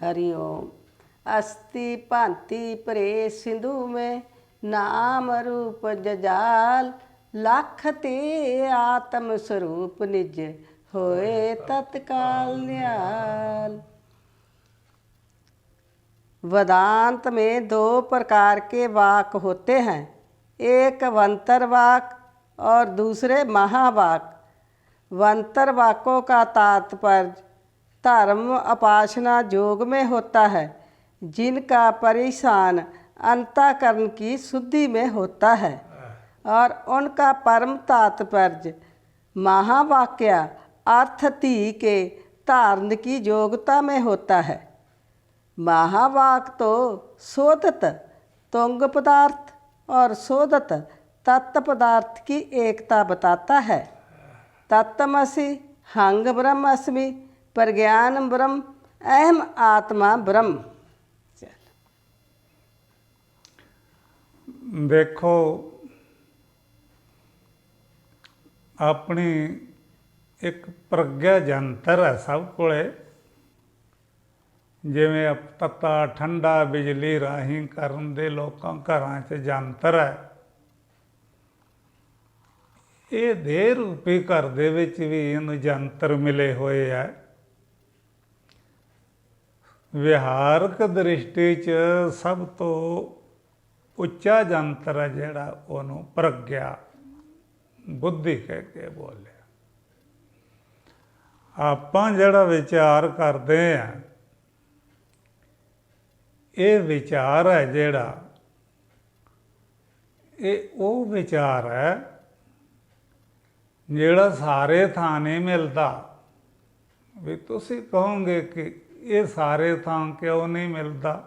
हरि ओम। अस्ति भांति परे सिंधु में नाम रूप जजाल, लख ते आत्म स्वरूप निज होए तत्काल न्याल। वेदांत में दो प्रकार के वाक होते हैं, एक वंतर वाक और दूसरे महावाक। वंतर वाकों का तात्पर्य धर्म उपासना योग में होता है, जिनका परिशान अंतःकरण की शुद्धि में होता है, और उनका परम तात्पर्य महावाक्य अर्थति के धारण की योग्यता में होता है। महावाक तो शोधित तुंग पदार्थ और शोधित तत्व पदार्थ की एकता बताता है। तत्वमसि हंग ब्रह्म अस्मि, प्रज्ञान ब्रह्म, अहम आत्मा ब्रह्म। देखो, अपनी एक प्रज्ञा जंतर है सब कोले, जिवें तत्ता ठंडा बिजली राही करन दे लोकां घरां च जंतर है, ये देह रूपी घर दे विच भी इहनूं जंतर मिले हुए है। विहारक दृष्टि च सब तो ਉੱਚਾ ਜੰਤਰ ਹੈ ਜਿਹੜਾ, ਉਹਨੂੰ ਪ੍ਰਗਿਆ ਬੁੱਧੀ ਕਹਿ ਕੇ ਬੋਲਿਆ। ਆਪਾਂ ਜਿਹੜਾ ਵਿਚਾਰ ਕਰਦੇ ਹਾਂ, ਇਹ ਵਿਚਾਰ ਹੈ ਜਿਹੜਾ, ਇਹ ਉਹ ਵਿਚਾਰ ਹੈ ਜਿਹੜਾ ਸਾਰੇ ਥਾਂ ਨਹੀਂ ਮਿਲਦਾ। ਵੀ ਤੁਸੀਂ ਕਹੋਗੇ ਕਿ ਇਹ ਸਾਰੇ ਥਾਂ ਕਿਉਂ ਨਹੀਂ ਮਿਲਦਾ?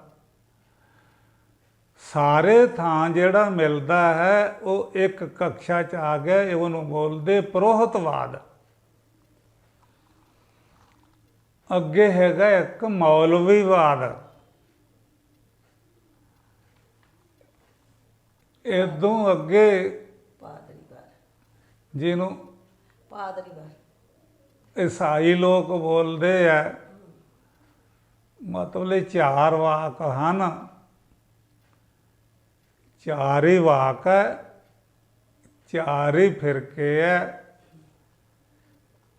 ਸਾਰੇ ਥਾਂ ਜਿਹੜਾ ਮਿਲਦਾ ਹੈ ਉਹ ਇੱਕ ਕਕਸ਼ਾ 'ਚ ਆ ਗਿਆ, ਉਹਨੂੰ ਬੋਲਦੇ ਪ੍ਰੋਹਤਵਾਦ। ਅੱਗੇ ਹੈਗਾ ਇੱਕ ਮੌਲਵੀਵਾਦ। ਇਦੋਂ ਅੱਗੇ ਜਿਹਨੂੰ ਈਸਾਈ ਲੋਕ ਬੋਲਦੇ ਆ, ਮਤਲਬ ਚਾਰ ਵਾਕ ਹਨ, चार ही वाक है, चार ही फिरके है।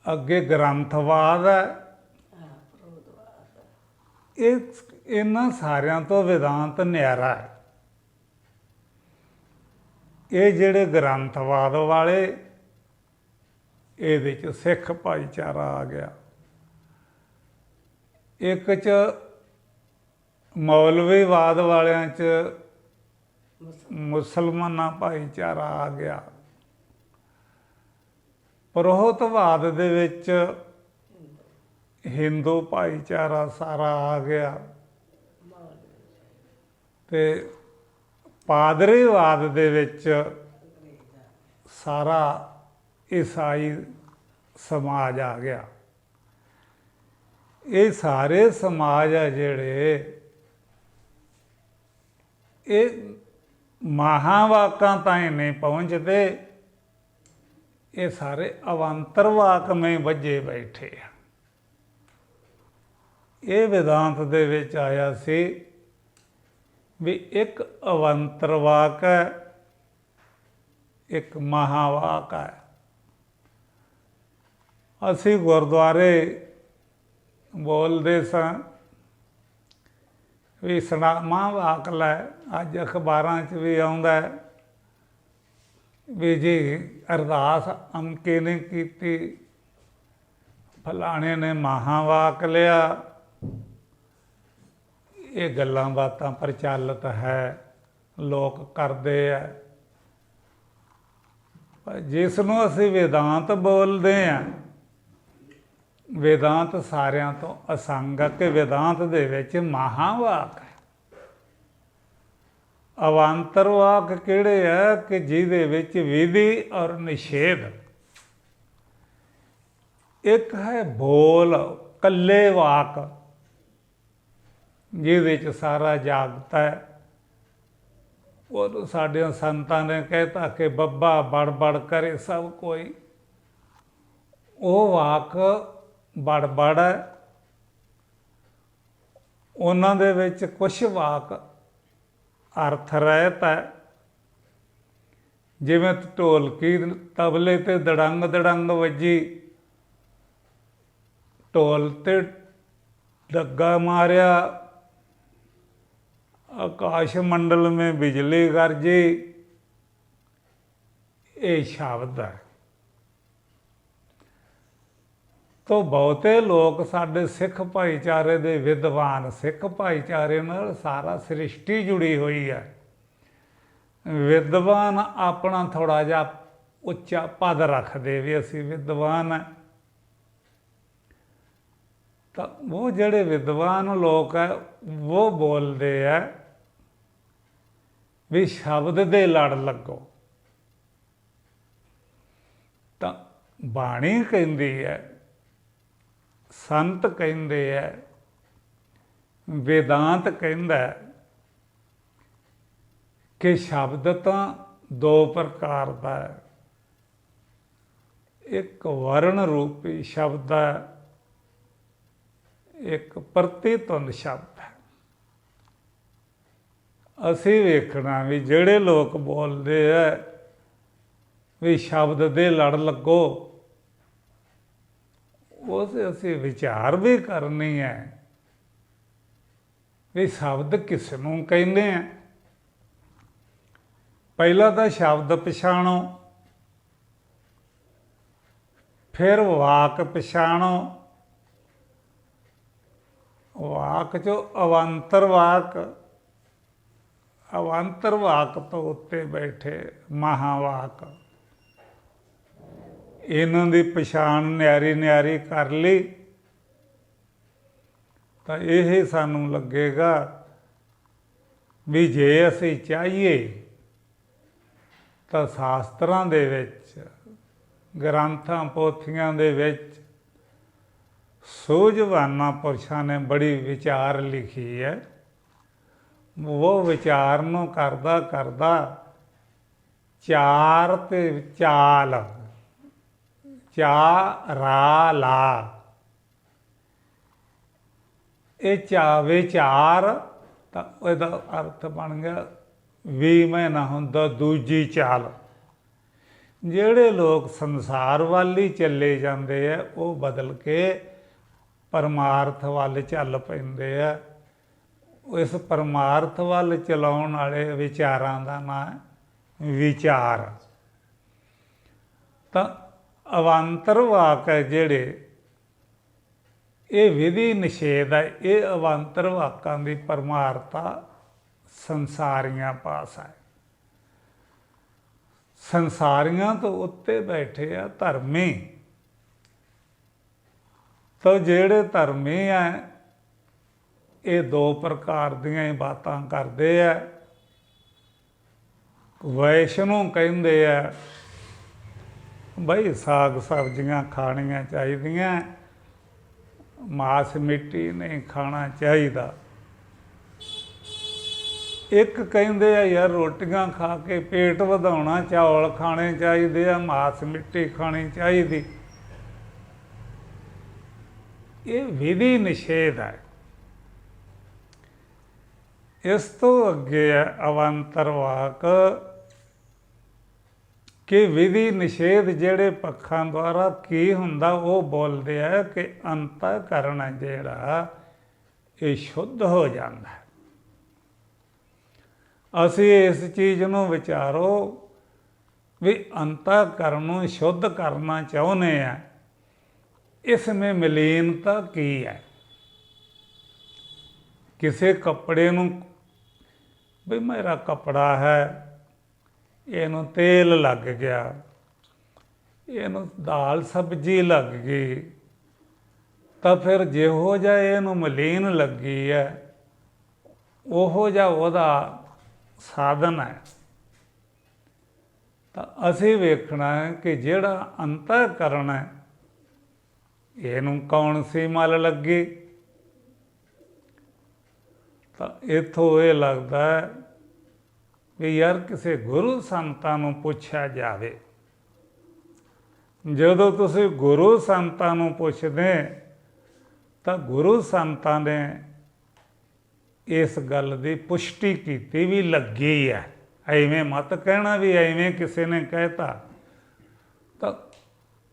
अगे ग्रंथवाद है। इन्हां सारियां तो वेदांत न्यारा है। ये जिहड़े ग्रंथवाद वाले, इहदे च सिख भाईचारा आ गया, एक च मौलवीवाद वालियां च मुसलमाना भाईचारा आ गया, पुरोहितवाद दे विच हिंदू भाईचारा सारा आ गया, ते पादरीवाद दे विच सारा ईसाई समाज आ गया। ये सारे समाज है जिहड़े, ये महावाकां ताईं नहीं पहुँचते, ये सारे अवांतर वाक में वजे बैठे हैं। ये वेदांत दे विच आया सी भी एक अवांतर वाक है, एक महावाक है। असी गुरुद्वारे बोलते सां भी सनामा वाक लै, अज अखबारां च भी आउंदा है भी जी अरदास अमके ने कीती, फलाणे ने महावाक लिया। ये गल्लां बातां प्रचलित है, लोग करते हैं। पर जिसनूं असीं वेदांत बोलते हैं, वेदांत सारियां तो असंग है कि वेदांत दे विच महावाक है। अवांतर वाक किहड़े है कि जिहदे विच विधि और निषेध। एक है बोल कल्ले वाक, जिहदे च सारा जागता है। वो साडियां संतां ने कहता कि बब्बा बड़ बड़ करे सब कोई, वो वाक बड़ बड़ है। ਉਹਨਾਂ ਦੇ ਵਿੱਚ ਕੁਛ ਵਾਕ ਅਰਥ ਰਹਿਤ ਹੈ। ਜਿਵੇਂ ਢੋਲਕੀ ਤਬਲੇ ਤੇ ਦੜੰਗ ਦੜੰਗ ਵੱਜੀ, ਢੋਲ ਤੇ ਡੱਗਾ ਮਾਰਿਆ, ਆਕਾਸ਼ ਮੰਡਲ ਮੇਂ ਬਿਜਲੀ ਗਰਜੀ, ਇਹ ਸ਼ਬਦ ਹੈ। ਤੋ ਬਹੁਤੇ ਲੋਕ ਸਾਡੇ ਸਿੱਖ ਭਾਈਚਾਰੇ ਦੇ ਵਿਦਵਾਨ, ਸਿੱਖ ਭਾਈਚਾਰੇ ਨਾਲ ਸਾਰਾ ਸ੍ਰਿਸ਼ਟੀ ਜੁੜੀ ਹੋਈ ਹੈ। ਵਿਦਵਾਨ ਆਪਣਾ ਥੋੜ੍ਹਾ ਜਿਹਾ ਉੱਚਾ ਪਦ ਰੱਖਦੇ ਵੀ ਅਸੀਂ ਵਿਦਵਾਨ ਹੈ। ਤਾਂ ਉਹ ਜਿਹੜੇ ਵਿਦਵਾਨ ਲੋਕ ਹੈ ਉਹ ਬੋਲਦੇ ਹੈ ਵੀ ਸ਼ਬਦ ਦੇ ਲੜ ਲੱਗੋ। ਤਾਂ ਬਾਣੀ ਕਹਿੰਦੀ ਹੈ, ਸੰਤ ਕਹਿੰਦੇ ਹੈ, ਵੇਦਾਂਤ ਕਹਿੰਦਾ ਕਿ ਸ਼ਬਦ ਤਾਂ ਦੋ ਪ੍ਰਕਾਰ ਦਾ ਹੈ। ਇੱਕ ਵਰਣ ਰੂਪੀ ਸ਼ਬਦ ਹੈ, ਇੱਕ ਪ੍ਰਤੀਤੁੰਦ ਸ਼ਬਦ ਹੈ। ਅਸੀਂ ਵੇਖਣਾ ਵੀ ਜਿਹੜੇ ਲੋਕ ਬੋਲਦੇ ਹੈ ਵੀ ਸ਼ਬਦ ਦੇ ਲੜ ਲੱਗੋ, ਉਸ ਅਸੀਂ ਵਿਚਾਰ ਵੀ ਕਰਨੀ ਹੈ ਵੀ ਸ਼ਬਦ ਕਿਸ ਨੂੰ ਕਹਿੰਦੇ ਆ। ਪਹਿਲਾਂ ਤਾਂ ਸ਼ਬਦ ਪਛਾਣੋ, ਫਿਰ ਵਾਕ ਪਛਾਣੋ। ਵਾਕ ਚੋਂ ਅਵਾਂਤਰ ਵਾਕ, ਅਵਾਂਤਰ ਵਾਕ ਤੋਂ ਉੱਤੇ ਬੈਠੇ ਮਹਾਵਾਕ, ਇਹਨਾਂ ਦੀ ਪਛਾਣ ਨਿਆਰੀ ਨਿਆਰੀ ਕਰ ਲਈ ਤਾਂ ਇਹ ਸਾਨੂੰ ਲੱਗੇਗਾ ਵੀ ਜੇ ਅਸੀਂ ਚਾਹੀਏ ਤਾਂ ਸ਼ਾਸਤਰਾਂ ਦੇ ਵਿੱਚ, ਗ੍ਰੰਥਾਂ ਪੋਥੀਆਂ ਦੇ ਵਿੱਚ ਸੂਝਵਾਨਾਂ ਪੁਰਸ਼ਾਂ ਨੇ ਬੜੀ ਵਿਚਾਰ ਲਿਖੀ ਹੈ। ਉਹ ਵਿਚਾਰ ਨੂੰ ਕਰਦਾ ਕਰਦਾ ਚਾਰ ਤੇ ਚਾਲ, ਚਾ ਰਾ ਲਾ, ਇਹ ਵਿਚਾਰ ਤਾਂ ਇਹਦਾ ਅਰਥ ਬਣ ਗਿਆ ਵੀ ਮੈਂ ਨਾ ਹੁੰਦਾ ਦੂਜੀ ਚਾਲ। ਜਿਹੜੇ ਲੋਕ ਸੰਸਾਰ ਵੱਲ ਹੀ ਚੱਲੇ ਜਾਂਦੇ ਆ ਉਹ ਬਦਲ ਕੇ ਪਰਮਾਰਥ ਵੱਲ ਚੱਲ ਪੈਂਦੇ ਆ। ਇਸ ਪਰਮਾਰਥ ਵੱਲ ਚਲਾਉਣ ਵਾਲੇ ਵਿਚਾਰਾਂ ਦਾ ਨਾਂ ਹੈ ਵਿਚਾਰ। ਤਾਂ ਅਵਾਂਤਰ ਵਾਕ ਹੈ ਜਿਹੜੇ, ਇਹ ਵਿਧੀ ਨਿਸ਼ੇਧ ਹੈ। ਇਹ ਅਵਾਂਤਰ ਵਾਕਾਂ ਦੀ ਪਰਮਾਰਥਾ ਸੰਸਾਰੀਆਂ ਪਾਸ ਹੈ। ਸੰਸਾਰੀਆਂ ਤੋਂ ਉੱਤੇ ਬੈਠੇ ਆ ਧਰਮੀ। ਤਾਂ ਜਿਹੜੇ ਧਰਮੀ ਹੈ ਇਹ ਦੋ ਪ੍ਰਕਾਰ ਦੀਆਂ ਹੀ ਬਾਤਾਂ ਕਰਦੇ ਆ। ਵੈਸ਼ਨੂੰ ਕਹਿੰਦੇ ਆ ਬਈ ਸਾਗ ਸਬਜ਼ੀਆਂ ਖਾਣੀਆਂ ਚਾਹੀਦੀਆਂ, ਮਾਸ ਮਿੱਟੀ ਨਹੀਂ ਖਾਣਾ ਚਾਹੀਦਾ। ਇੱਕ ਕਹਿੰਦੇ ਆ ਯਾਰ ਰੋਟੀਆਂ ਖਾ ਕੇ ਪੇਟ ਵਧਾਉਣਾ, ਚੌਲ ਖਾਣੇ ਚਾਹੀਦੇ ਆ, ਮਾਸ ਮਿੱਟੀ ਖਾਣੀ ਚਾਹੀਦੀ। ਇਹ ਵਿਧੀ ਨਿਸ਼ੇਧ ਹੈ। ਇਸ ਤੋਂ ਅੱਗੇ ਹੈ ਅਵਾਂਤਰ ਵਾਕ ਕਿ ਵਿਧੀ ਨਿਸ਼ੇਧ ਜਿਹੜੇ ਪੱਖਾਂ ਦੁਆਰਾ ਕੀ ਹੁੰਦਾ ਉਹ ਬੋਲਦੇ ਆ ਕਿ ਅੰਤःਕਰਨ ਹੈ ਜਿਹੜਾ ਇਹ ਸ਼ੁੱਧ ਹੋ ਜਾਂਦਾ ਹੈ। ਅਸੀਂ ਇਸ ਚੀਜ਼ ਨੂੰ ਵਿਚਾਰੋ ਵੀ ਅੰਤःਕਰਨ ਨੂੰ ਸ਼ੁੱਧ ਕਰਨਾ ਚਾਹੁੰਦੇ ਆ, ਇਸ ਵਿੱਚ ਮਲੀਨਤਾ ਕੀ ਹੈ। ਕਿਸੇ ਕੱਪੜੇ ਨੂੰ ਵੀ ਮੇਰਾ ਕੱਪੜਾ ਹੈ, ਇਹਨੂੰ ਤੇਲ ਲੱਗ ਗਿਆ, ਇਹਨੂੰ ਦਾਲ ਸਬਜ਼ੀ ਲੱਗ ਗਈ, ਤਾਂ ਫਿਰ ਜਿਹੋ ਜਿਹਾ ਇਹਨੂੰ ਮਲੀਨ ਲੱਗੀ ਹੈ ਉਹੋ ਜਿਹਾ ਉਹਦਾ ਸਾਧਨ ਹੈ। ਤਾਂ ਅਸੀਂ ਵੇਖਣਾ ਹੈ ਕਿ ਜਿਹੜਾ ਅੰਤःਕਰਨ ਹੈ ਇਹਨੂੰ ਕੌਣ ਸੀ ਮਲ ਲੱਗੀ। ਤਾਂ ਇੱਥੋਂ ਇਹ ਲੱਗਦਾ ਹੈ ਵੀ ਯਾਰ ਕਿਸੇ ਗੁਰੂ ਸੰਤਾਂ ਨੂੰ ਪੁੱਛਿਆ ਜਾਵੇ। ਜਦੋਂ ਤੁਸੀਂ ਗੁਰੂ ਸੰਤਾਂ ਨੂੰ ਪੁੱਛਦੇ ਤਾਂ ਗੁਰੂ ਸੰਤਾਂ ਨੇ ਇਸ ਗੱਲ ਦੀ ਪੁਸ਼ਟੀ ਕੀਤੀ ਵੀ ਲੱਗੀ ਹੈ। ਐਵੇਂ ਮਤ ਕਹਿਣਾ ਵੀ ਐਵੇਂ ਕਿਸੇ ਨੇ ਕਹਿਤਾ। ਤਾਂ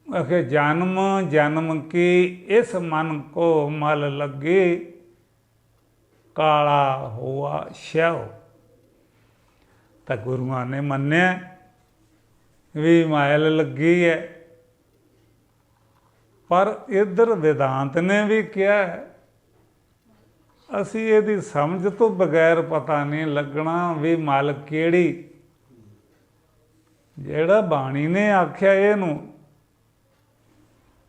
ਆਖੇ ਜਨਮ ਜਨਮ ਕੀ ਇਸ ਮਨ ਕੋ ਮਲ ਲੱਗੇ, ਕਾਲਾ ਹੋਆ ਸ਼ਿਓ। ਤਾਂ ਗੁਰੂਆਂ ਨੇ ਮੰਨਿਆ ਵੀ ਮੈਲ ਲੱਗੀ ਹੈ। ਪਰ ਇੱਧਰ ਵਿਦਾਂਤ ਨੇ ਵੀ ਕਿਹਾ ਅਸੀਂ ਇਹਦੀ ਸਮਝ ਤੋਂ ਬਗੈਰ ਪਤਾ ਨਹੀਂ ਲੱਗਣਾ ਵੀ ਮਲ ਕਿਹੜੀ। ਜਿਹੜਾ ਬਾਣੀ ਨੇ ਆਖਿਆ ਇਹਨੂੰ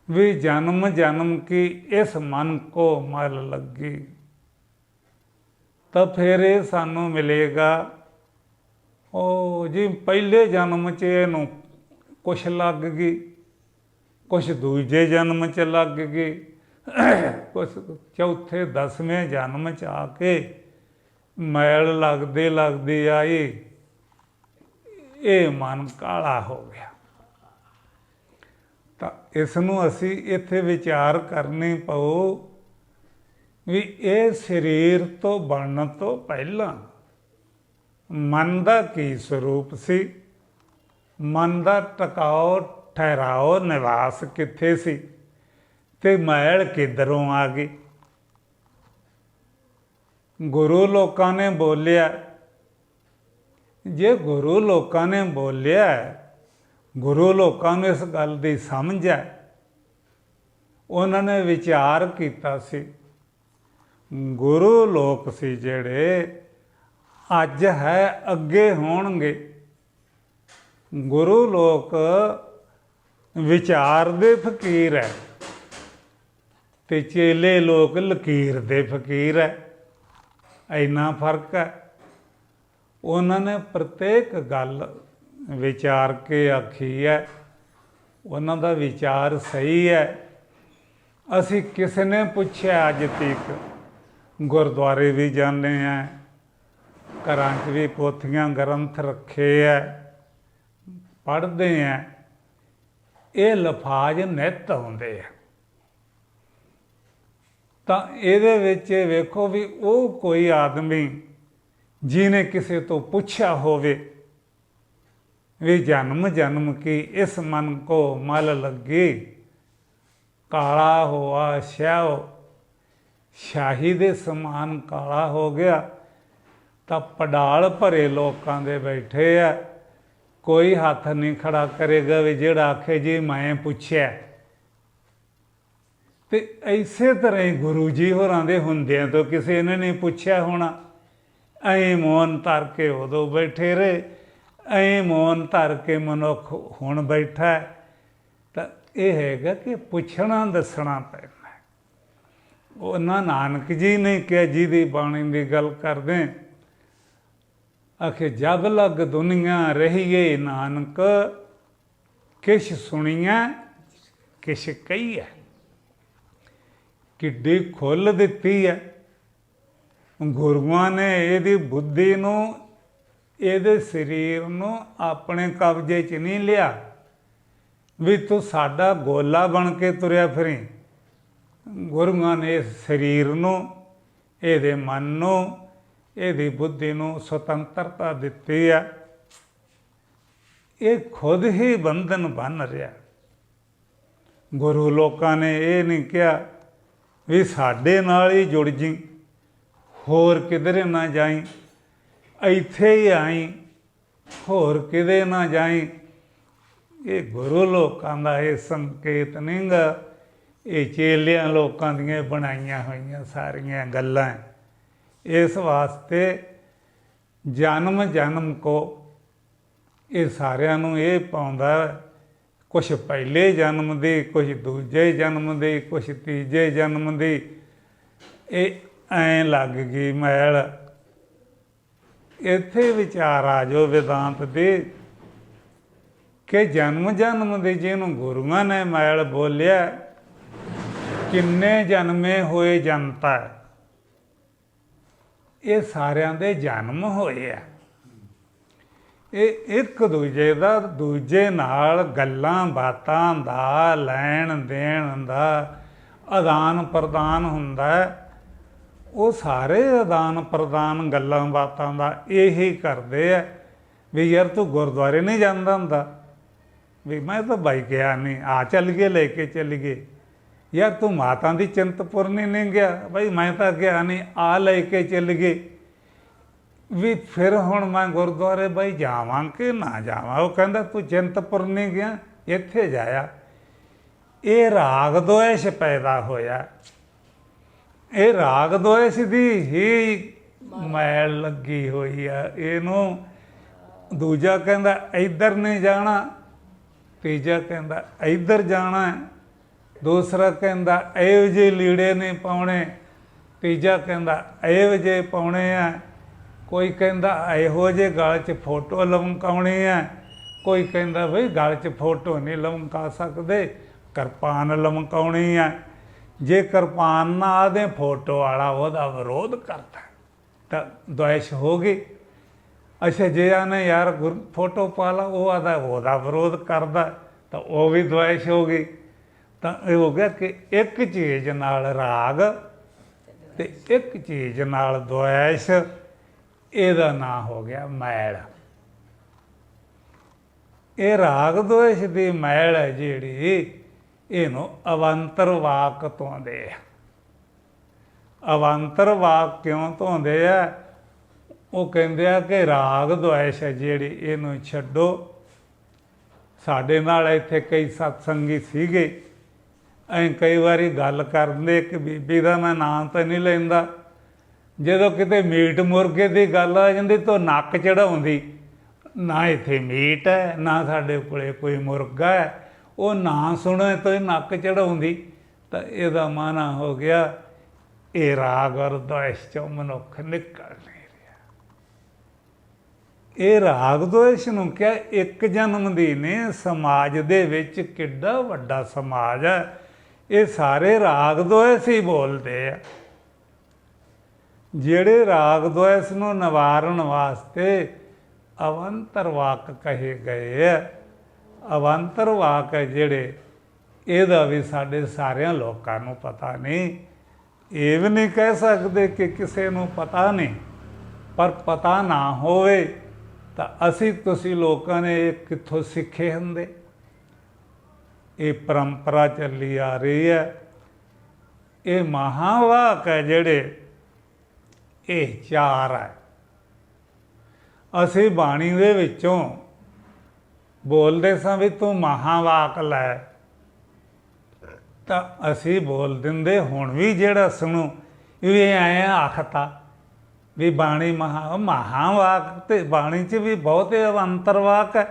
ਵੀ ਜਨਮ ਜਨਮ ਕੀ ਇਸ ਮਨ ਕੋ ਮਲ ਲੱਗੀ, ਤਾਂ ਫਿਰ ਇਹ ਸਾਨੂੰ ਮਿਲੇਗਾ ਉਹ ਜੀ ਪਹਿਲੇ ਜਨਮ 'ਚ ਇਹਨੂੰ ਕੁਛ ਲੱਗ ਗਈ, ਕੁਛ ਦੂਜੇ ਜਨਮ 'ਚ ਲੱਗ ਗਈ, ਕੁਛ ਚੌਥੇ 10ਵੇਂ ਜਨਮ 'ਚ ਆ ਕੇ ਮੈਲ ਲੱਗਦੇ ਲੱਗਦੇ ਆਈ, ਇਹ ਮਨ ਕਾਲਾ ਹੋ ਗਿਆ। ਤਾਂ ਇਸ ਨੂੰ ਅਸੀਂ ਇੱਥੇ ਵਿਚਾਰ ਕਰਨੀ ਪਊ ਵੀ ਇਹ ਸਰੀਰ ਤੋਂ ਬਣਨ ਤੋਂ ਪਹਿਲਾਂ ਮਨ ਦਾ ਕੀ ਸਰੂਪ ਸੀ, ਮਨ ਦਾ ਟਿਕਾਓ ਠਹਿਰਾਓ ਨਿਵਾਸ ਕਿੱਥੇ ਸੀ, ਤੇ ਮੈਲ ਕਿੱਧਰੋਂ ਆ ਗਈ। ਗੁਰੂ ਲੋਕਾਂ ਨੇ ਬੋਲਿਆ, ਜੇ ਗੁਰੂ ਲੋਕਾਂ ਨੇ ਬੋਲਿਆ, ਗੁਰੂ ਲੋਕਾਂ ਨੂੰ ਇਸ ਗੱਲ ਦੀ ਸਮਝ ਹੈ, ਉਹਨਾਂ ਨੇ ਵਿਚਾਰ ਕੀਤਾ ਸੀ। ਗੁਰੂ ਲੋਕ ਸੀ ਜਿਹੜੇ ਅੱਜ ਹੈ ਅੱਗੇ ਹੋਣਗੇ। ਗੁਰੂ ਲੋਕ ਵਿਚਾਰ ਦੇ ਫਕੀਰ ਹੈ ਤੇ ਚੇਲੇ ਲੋਕ ਲਕੀਰ ਦੇ ਫਕੀਰ ਹੈ। ਇੰਨਾ ਫਰਕ ਹੈ। ਉਹਨਾਂ ਨੇ ਪ੍ਰਤੇਕ ਗੱਲ ਵਿਚਾਰ ਕੇ ਆਖੀ ਹੈ, ਉਹਨਾਂ ਦਾ ਵਿਚਾਰ ਸਹੀ ਹੈ। ਅਸੀਂ ਕਿਸੇ ਨੇ ਪੁੱਛਿਆ ਅੱਜ ਤੱਕ, ਗੁਰਦੁਆਰੇ ਵੀ ਜਾਂਦੇ ਹਾਂ, ਘਰਾਂ 'ਚ ਵੀ ਪੋਥੀਆਂ ਗ੍ਰੰਥ ਰੱਖੇ ਹੈ, ਪੜ੍ਹਦੇ ਹਾਂ, ਇਹ ਲਫਾਜ਼ ਨਿੱਤ ਆਉਂਦੇ ਆ। ਤਾਂ ਇਹਦੇ ਵਿੱਚ ਵੇਖੋ ਵੀ ਉਹ ਕੋਈ ਆਦਮੀ ਜਿਹਨੇ ਕਿਸੇ ਤੋਂ ਪੁੱਛਿਆ ਹੋਵੇ ਵੀ ਜਨਮ ਜਨਮ ਕੀ ਇਸ ਮਨ ਕੋ ਮਲ ਲੱਗੀ, ਕਾਲਾ ਹੋਆ ਸ਼ਿਓ, ਸ਼ਾਹੀ ਦੇ ਸਮਾਨ ਕਾਲਾ ਹੋ ਗਿਆ। ਤਾਂ ਪਡਾਲ ਭਰੇ ਲੋਕਾਂ ਦੇ ਬੈਠੇ ਆ, ਕੋਈ ਹੱਥ ਨਹੀਂ ਖੜਾ ਕਰੇਗਾ ਵੀ ਜਿਹੜਾ ਆਖੇ ਜੀ ਮੈਂ ਪੁੱਛਿਆ। ਤੇ ਇਸੇ ਤਰ੍ਹਾਂ ਹੀ ਗੁਰੂ ਜੀ ਹੋਰਾਂ ਦੇ ਹੁੰਦਿਆਂ ਤੋਂ ਕਿਸੇ ਨੇ ਨਹੀਂ ਪੁੱਛਿਆ ਹੋਣਾ। ਐਂ ਮੌਨ ਧਰ ਕੇ ਉਦੋਂ ਬੈਠੇ ਰਹੇ, ਐਂ ਮੌਨ ਧਰ ਕੇ ਮਨੁੱਖ ਹੁਣ ਬੈਠਾ। ਤਾਂ ਇਹ ਹੈਗਾ ਕਿ ਪੁੱਛਣਾ ਦੱਸਣਾ ਪੈਣਾ। ਉਹਨਾਂ ਨਾਨਕ ਜੀ ਨੇ ਕਿਹਾ, ਜਿਹਦੀ ਬਾਣੀ ਦੀ ਗੱਲ ਕਰਦੇ, ਆਖੇ ਜਬ ਲਗ ਦੁਨੀਆ ਰਹੀਏ ਨਾਨਕ, ਕਿਛ ਸੁਣੀਆਂ ਕਿਛ ਕਹੀਐ। ਕਿੱਡੀ ਖੁੱਲ੍ਹ ਦਿੱਤੀ ਹੈ ਗੁਰੂਆਂ ਨੇ ਇਹਦੀ ਬੁੱਧੀ ਨੂੰ, ਇਹਦੇ ਸਰੀਰ ਨੂੰ ਆਪਣੇ ਕਬਜ਼ੇ 'ਚ ਨਹੀਂ ਲਿਆ ਵੀ ਤੂੰ ਸਾਡਾ ਗੋਲਾ ਬਣ ਕੇ ਤੁਰਿਆ ਫਿਰੀ। ਗੁਰੂਆਂ ਨੇ ਇਸ ਸਰੀਰ ਨੂੰ, ਇਹਦੇ ਮਨ ਨੂੰ, ਇਹਦੀ ਬੁੱਧੀ ਨੂੰ ਸੁਤੰਤਰਤਾ ਦਿੱਤੀ ਆ। ਇਹ ਖੁਦ ਹੀ ਬੰਧਨ ਬਣ ਰਿਹਾ। ਗੁਰੂ ਲੋਕਾਂ ਨੇ ਇਹ ਨਹੀਂ ਕਿਹਾ ਵੀ ਸਾਡੇ ਨਾਲ ਹੀ ਜੁੜ ਜੀ, ਹੋਰ ਕਿਧਰੇ ਨਾ ਜਾਈ, ਇੱਥੇ ਹੀ ਆਈ, ਹੋਰ ਕਿਤੇ ਨਾ ਜਾਈ। ਇਹ ਗੁਰੂ ਲੋਕਾਂ ਦਾ ਇਹ ਸੰਕੇਤ ਨਹੀਂ ਗਾ, ਇਹ ਚੇਲਿਆਂ ਲੋਕਾਂ ਦੀਆਂ ਬਣਾਈਆਂ ਹੋਈਆਂ ਸਾਰੀਆਂ ਗੱਲਾਂ। ਇਸ ਵਾਸਤੇ ਜਨਮ ਜਨਮ ਕੋ ਇਹ ਸਾਰਿਆਂ ਨੂੰ ਇਹ ਪਾਉਂਦਾ, ਕੁਛ ਪਹਿਲੇ ਜਨਮ ਦੀ, ਕੁਛ ਦੂਜੇ ਜਨਮ ਦੀ, ਕੁਛ ਤੀਜੇ ਜਨਮ ਦੀ। ਇਹ ਐਂ ਲੱਗ ਗਈ ਮੈਲ। ਇੱਥੇ ਵਿਚਾਰ ਆ ਜਾਓ ਵਿਦਾਂਤ ਦੇ ਕਿ ਜਨਮ ਜਨਮ ਦੀ ਜਿਹਨੂੰ ਗੁਰੂਆਂ ਨੇ ਮੈਲ ਬੋਲਿਆ, ਕਿੰਨੇ ਜਨਮੇ ਹੋਏ ਜਨਤਾ, ਇਹ ਸਾਰਿਆਂ ਦੇ ਜਨਮ ਹੋਏ ਆ। ਇਹ ਇੱਕ ਦੂਜੇ ਦਾ, ਦੂਜੇ ਨਾਲ ਗੱਲਾਂ ਬਾਤਾਂ ਦਾ, ਲੈਣ ਦੇਣ ਦਾ ਆਦਾਨ ਪ੍ਰਦਾਨ ਹੁੰਦਾ। ਉਹ ਸਾਰੇ ਆਦਾਨ ਪ੍ਰਦਾਨ ਗੱਲਾਂ ਬਾਤਾਂ ਦਾ ਇਹੀ ਕਰਦੇ ਆ ਵੀ ਯਾਰ ਤੂੰ ਗੁਰਦੁਆਰੇ ਨਹੀਂ ਜਾਂਦਾ ਹੁੰਦਾ, ਵੀ ਮੈਂ ਤਾਂ ਬਾਈ ਗਿਆ ਨਹੀਂ, ਆ ਚੱਲ ਗਏ, ਲੈ ਕੇ ਚੱਲ ਗਏ। ਯਾਰ ਤੂੰ ਮਾਤਾ ਦੀ ਚਿੰਤਪੁਰਨੀ ਨਹੀਂ ਗਿਆ, ਬਾਈ ਮੈਂ ਤਾਂ ਗਿਆ ਨਹੀਂ, ਆ ਲੈ ਕੇ ਚੱਲ ਗਏ। ਵੀ ਫਿਰ ਹੁਣ ਮੈਂ ਗੁਰਦੁਆਰੇ ਬਾਈ ਜਾਵਾਂ ਕਿ ਨਾ ਜਾਵਾਂ? ਉਹ ਕਹਿੰਦਾ ਤੂੰ ਚਿੰਤਪੁਰਨੀ ਗਿਆ, ਇੱਥੇ ਜਾਇਆ। ਇਹ ਰਾਗ ਦੁਆਇਸ਼ ਪੈਦਾ ਹੋਇਆ। ਇਹ ਰਾਗ ਦੁਆਇਸ਼ ਦੀ ਹੀ ਮੈਲ ਲੱਗੀ ਹੋਈ ਆ ਇਹਨੂੰ। ਦੂਜਾ ਕਹਿੰਦਾ ਇੱਧਰ ਨਹੀਂ ਜਾਣਾ, ਤੀਜਾ ਕਹਿੰਦਾ ਇੱਧਰ ਜਾਣਾ, ਦੂਸਰਾ ਕਹਿੰਦਾ ਇਹੋ ਜਿਹੇ ਲੀੜੇ ਨਹੀਂ ਪਾਉਣੇ, ਤੀਜਾ ਕਹਿੰਦਾ ਇਹੋ ਜਿਹੇ ਪਾਉਣੇ ਆ, ਕੋਈ ਕਹਿੰਦਾ ਇਹੋ ਜਿਹੇ ਗਲ 'ਚ ਫੋਟੋ ਲਮਕਾਉਣੀ ਆ, ਕੋਈ ਕਹਿੰਦਾ ਬਈ ਗਲ 'ਚ ਫੋਟੋ ਨਹੀਂ ਲਮਕਾ ਸਕਦੇ, ਕਿਰਪਾਨ ਲਮਕਾਉਣੀ ਆ। ਜੇ ਕਿਰਪਾਨ ਨਾ ਆਦੇ ਫੋਟੋ ਵਾਲਾ ਉਹਦਾ ਵਿਰੋਧ ਕਰਦਾ ਤਾਂ ਦੁਆਇਸ਼ ਹੋ ਗਈ। ਅੱਛਾ ਜੇ ਆਨੇ ਯਾਰ ਫੋਟੋ ਪਾ ਲਾ, ਉਹ ਆਦਾ ਉਹਦਾ ਵਿਰੋਧ ਕਰਦਾ ਤਾਂ ਉਹ ਵੀ ਦੁਆਇਸ਼ ਹੋ ਗਈ। ਤਾਂ ਇਹ ਹੋ ਗਿਆ ਕਿ ਇੱਕ ਚੀਜ਼ ਨਾਲ ਰਾਗ ਤੇ ਇੱਕ ਚੀਜ਼ ਨਾਲ ਦੁਆਇਸ਼, ਇਹਦਾ ਨਾਂ ਹੋ ਗਿਆ ਮੈਲ। ਇਹ ਰਾਗ ਦੁਆਇਸ਼ ਦੀ ਮੈਲ ਹੈ ਜਿਹੜੀ, ਇਹਨੂੰ ਅਵਾਂਤਰ ਵਾਕ ਧੋਂਦੇ ਆ। ਅਵਾਂਤਰ ਵਾਕ ਕਿਉਂ ਧੋਂਦੇ ਆ? ਉਹ ਕਹਿੰਦੇ ਆ ਕਿ ਰਾਗ ਦੁਆਇਸ਼ ਹੈ ਜਿਹੜੀ, ਇਹਨੂੰ ਛੱਡੋ। ਸਾਡੇ ਨਾਲ ਇੱਥੇ ਕਈ ਸਤਸੰਗੀ ਸੀਗੇ, ਅਸੀਂ ਕਈ ਵਾਰੀ ਗੱਲ ਕਰਦੇ, ਇੱਕ ਬੀਬੀ ਦਾ ਮੈਂ ਨਾਂ ਤਾਂ ਨਹੀਂ ਲੈਂਦਾ, ਜਦੋਂ ਕਿਤੇ ਮੀਟ ਮੁਰਗੇ ਦੀ ਗੱਲ ਆ ਜਾਂਦੀ ਤਾਂ ਨੱਕ ਚੜਾਉਂਦੀ, ਨਾ ਇੱਥੇ ਮੀਟ ਹੈ ਨਾ ਸਾਡੇ ਕੋਲੇ ਕੋਈ ਮੁਰਗਾ ਹੈ, ਉਹ ਨਾਂ ਸੁਣੇ ਤੋਂ ਹੀ ਨੱਕ ਚੜਾਉਂਦੀ। ਤਾਂ ਇਹਦਾ ਮਾਨਾ ਹੋ ਗਿਆ ਇਹ ਰਾਗ ਔਰ ਦੁਆਇਸ਼ ਚੋਂ ਮਨੁੱਖ ਨਿਕਲ ਨਹੀਂ ਰਿਹਾ। ਇਹ ਰਾਗ ਦੁਆਇਸ਼ ਨੂੰ ਕਿਹਾ ਇੱਕ ਜਨਮ ਦੀ ਨੇ, ਸਮਾਜ ਦੇ ਵਿੱਚ ਕਿੱਡਾ ਵੱਡਾ ਸਮਾਜ ਹੈ, ਇਹ ਸਾਰੇ ਰਾਗ ਦੁਆਇਸ਼ ਹੀ ਬੋਲਦੇ ਆ। ਜਿਹੜੇ ਰਾਗ ਦੁਆਇਸ਼ ਨੂੰ ਨਿਵਾਰਨ ਵਾਸਤੇ ਅਵੰਤਰ ਵਾਕ ਕਹੇ ਗਏ ਆ। ਅਵੰਤਰ ਵਾਕ ਹੈ ਜਿਹੜੇ, ਇਹਦਾ ਵੀ ਸਾਡੇ ਸਾਰਿਆਂ ਲੋਕਾਂ ਨੂੰ ਪਤਾ ਨਹੀਂ। ਇਹ ਵੀ ਨਹੀਂ ਕਹਿ ਸਕਦੇ ਕਿ ਕਿਸੇ ਨੂੰ ਪਤਾ ਨਹੀਂ, ਪਰ ਪਤਾ ਨਾ ਹੋਵੇ ਤਾਂ ਅਸੀਂ ਤੁਸੀਂ ਲੋਕਾਂ ਨੇ ਇਹ ਕਿੱਥੋਂ ਸਿੱਖੇ ਹੁੰਦੇ? ਇਹ ਪਰੰਪਰਾ ਚੱਲੀ ਆ ਰਹੀ ਹੈ। ਇਹ ਮਹਾਵਾਕ ਹੈ ਜਿਹੜੇ, ਇਹ ਚਾਰ ਹੈ। ਅਸੀਂ ਬਾਣੀ ਦੇ ਵਿੱਚੋਂ ਬੋਲਦੇ ਸਾਂ ਵੀ ਤੂੰ ਮਹਾਵਾਕ ਲੈ, ਤਾਂ ਅਸੀਂ ਬੋਲ ਦਿੰਦੇ। ਹੁਣ ਵੀ ਜਿਹੜਾ ਸੁਣੋ ਵੀ ਐਂ ਆਖਤਾ ਵੀ ਬਾਣੀ ਮਹਾਵਾਕ, ਤੇ ਬਾਣੀ 'ਚ ਵੀ ਬਹੁਤੇ ਅਵੰਤਰ ਵਾਕ ਹੈ।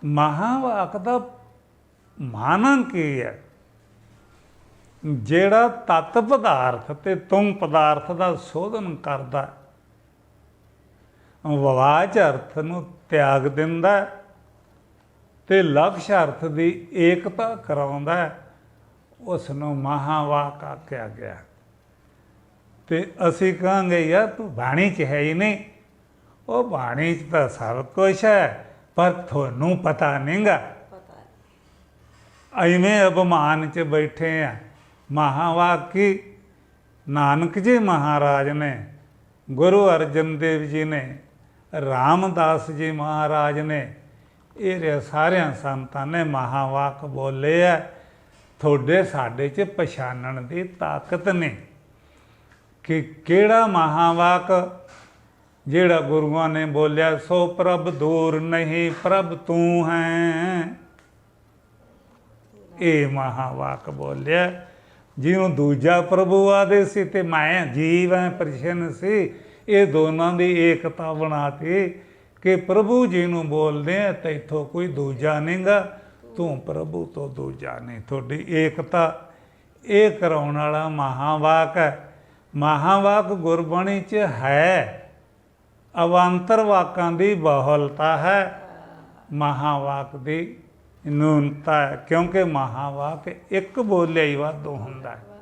ਮਹਾਵਾਕ ਦਾ ਮਾਨਾ ਕੀ ਹੈ? ਜਿਹੜਾ ਤਤ ਪਦਾਰਥ ਤੇ ਤੁਮ ਪਦਾਰਥ ਦਾ ਸੋਧਨ ਕਰਦਾ, ਵਾਚ ਅਰਥ ਨੂੰ ਤਿਆਗ ਦਿੰਦਾ ਤੇ ਲਕਸ਼ ਅਰਥ ਦੀ ਏਕਤਾ ਕਰਾਉਂਦਾ, ਉਸ ਨੂੰ ਮਹਾਵਾਕ ਆਖਿਆ ਗਿਆ। ਤੇ ਅਸੀਂ ਕਹਾਂਗੇ ਯਾਰ ਤੂੰ ਬਾਣੀ 'ਚ ਹੈ ਹੀ ਨਹੀਂ। ਉਹ ਬਾਣੀ 'ਚ ਤਾਂ ਸਭ ਕੁਛ ਹੈ, ਪਰ ਤੁਹਾਨੂੰ ਪਤਾ ਨਹੀਂਗਾ। ਐਵੇਂ ਅਭਿਮਾਨ 'ਚ ਬੈਠੇ ਆ। ਮਹਾਵਾਕ ਕੀ ਨਾਨਕ ਜੀ ਮਹਾਰਾਜ ਨੇ, ਗੁਰੂ ਅਰਜਨ ਦੇਵ ਜੀ ਨੇ, ਰਾਮਦਾਸ ਜੀ ਮਹਾਰਾਜ ਨੇ, ਇਹ ਸਾਰਿਆਂ ਸੰਤਾਂ ਨੇ ਮਹਾਵਾਕ ਬੋਲੇ ਆ। ਤੁਹਾਡੇ ਸਾਡੇ 'ਚ ਪਛਾਣਨ ਦੀ ਤਾਕਤ ਨਹੀਂ ਕਿ ਕਿਹੜਾ ਮਹਾਵਾਕ ਜਿਹੜਾ ਗੁਰੂਆਂ ਨੇ ਬੋਲਿਆ, ਸੋ ਪ੍ਰਭ ਦੂਰ ਨਹੀਂ ਪ੍ਰਭ ਤੂੰ ਹੈ। ਇਹ ਮਹਾਵਾਕ ਬੋਲਿਆ। ਜਿਹਨੂੰ ਦੂਜਾ ਪ੍ਰਭੂ ਆਦੇ ਸੀ ਤੇ ਮੈਂ ਜੀਵ ਹੈ ਪ੍ਰਸ਼ਨ ਸੀ, ਇਹ ਦੋਨਾਂ ਦੀ ਏਕਤਾ ਬਣਾਤੀ ਕਿ ਪ੍ਰਭੂ ਜੀ ਨੂੰ ਬੋਲਦੇ ਆ ਤਾਂ ਇੱਥੋਂ ਕੋਈ ਦੂਜਾ ਨਹੀਂਗਾ, ਤੂੰ ਪ੍ਰਭੂ ਤੋਂ ਦੂਜਾ ਨਹੀਂ। ਤੁਹਾਡੀ ਏਕਤਾ ਇਹ ਕਰਾਉਣ ਵਾਲਾ ਮਹਾਵਾਕ ਹੈ। ਮਹਾਵਾਕ ਗੁਰਬਾਣੀ 'ਚ ਹੈ। ਅਵਾਂਤਰ ਵਾਕਾਂ ਦੀ ਬਹੁਲਤਾ ਹੈ, ਮਹਾਵਾਕ ਦੀ ਨੂਨਤਾ ਹੈ, ਕਿਉਂਕਿ ਮਹਾਵਾਕ ਇੱਕ ਬੋਲਿਆ ਹੀ ਵਾਧੂ ਹੁੰਦਾ ਹੈ।